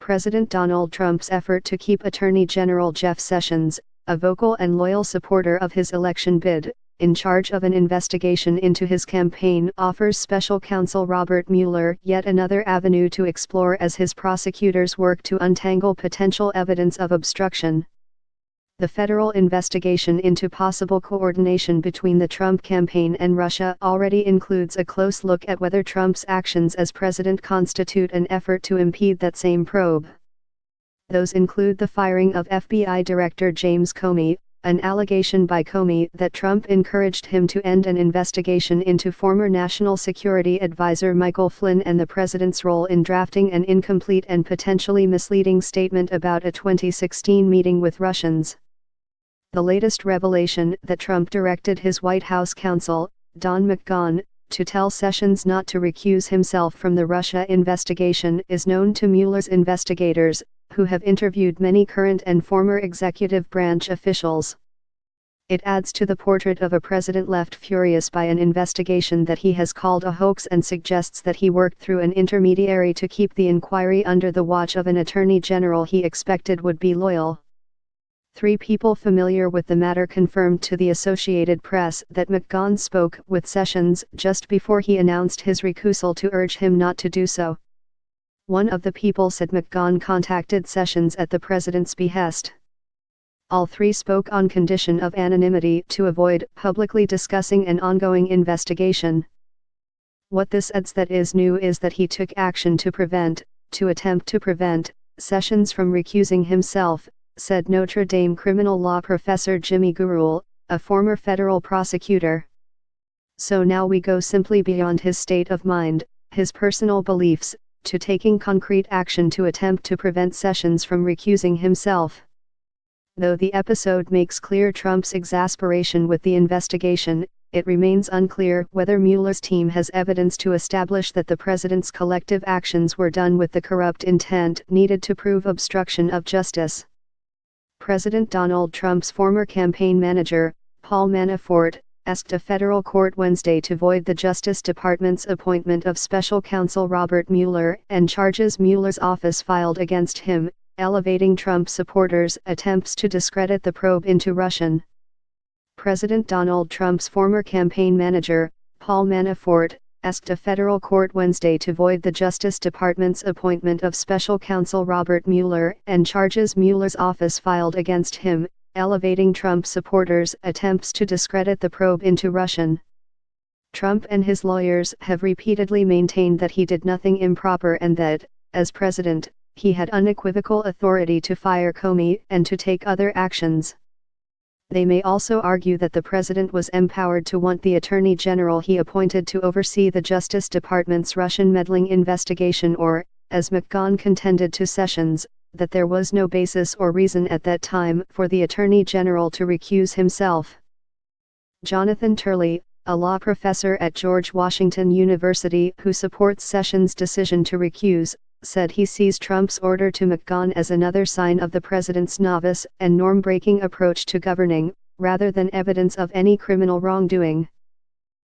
President Donald Trump's effort to keep Attorney General Jeff Sessions, a vocal and loyal supporter of his election bid, in charge of an investigation into his campaign, offers special counsel Robert Mueller yet another avenue to explore as his prosecutors work to untangle potential evidence of obstruction. The federal investigation into possible coordination between the Trump campaign and Russia already includes a close look at whether Trump's actions as president constitute an effort to impede that same probe. Those include the firing of FBI Director James Comey, an allegation by Comey that Trump encouraged him to end an investigation into former National Security Advisor Michael Flynn and the president's role in drafting an incomplete and potentially misleading statement about a 2016 meeting with Russians. The latest revelation that Trump directed his White House counsel, Don McGahn, to tell Sessions not to recuse himself from the Russia investigation is known to Mueller's investigators, who have interviewed many current and former executive branch officials. It adds to the portrait of a president left furious by an investigation that he has called a hoax and suggests that he worked through an intermediary to keep the inquiry under the watch of an attorney general he expected would be loyal. 3 people familiar with the matter confirmed to the Associated Press that McGahn spoke with Sessions just before he announced his recusal to urge him not to do so. One of the people said McGahn contacted Sessions at the president's behest. All 3 spoke on condition of anonymity to avoid publicly discussing an ongoing investigation. What this adds that is new is that he took action to attempt to prevent, Sessions from recusing himself, said Notre Dame criminal law professor Jimmy Gurul, a former federal prosecutor. So now we go simply beyond his state of mind, his personal beliefs, to taking concrete action to attempt to prevent Sessions from recusing himself. Though the episode makes clear Trump's exasperation with the investigation, it remains unclear whether Mueller's team has evidence to establish that the president's collective actions were done with the corrupt intent needed to prove obstruction of justice. President Donald Trump's former campaign manager, Paul Manafort, asked a federal court Wednesday to void the Justice Department's appointment of special counsel Robert Mueller and charges Mueller's office filed against him, elevating Trump supporters' attempts to discredit the probe into Russian. President Donald Trump's former campaign manager, Paul Manafort, asked a federal court Wednesday to void the Justice Department's appointment of special counsel Robert Mueller and charges Mueller's office filed against him, elevating Trump supporters' attempts to discredit the probe into Russian. Trump and his lawyers have repeatedly maintained that he did nothing improper and that, as president, he had unequivocal authority to fire Comey and to take other actions. They may also argue that the president was empowered to want the attorney general he appointed to oversee the Justice Department's Russian meddling investigation or, as McGahn contended to Sessions, that there was no basis or reason at that time for the attorney general to recuse himself. Jonathan Turley, a law professor at George Washington University who supports Sessions' decision to recuse, said he sees Trump's order to McGahn as another sign of the president's novice and norm-breaking approach to governing, rather than evidence of any criminal wrongdoing.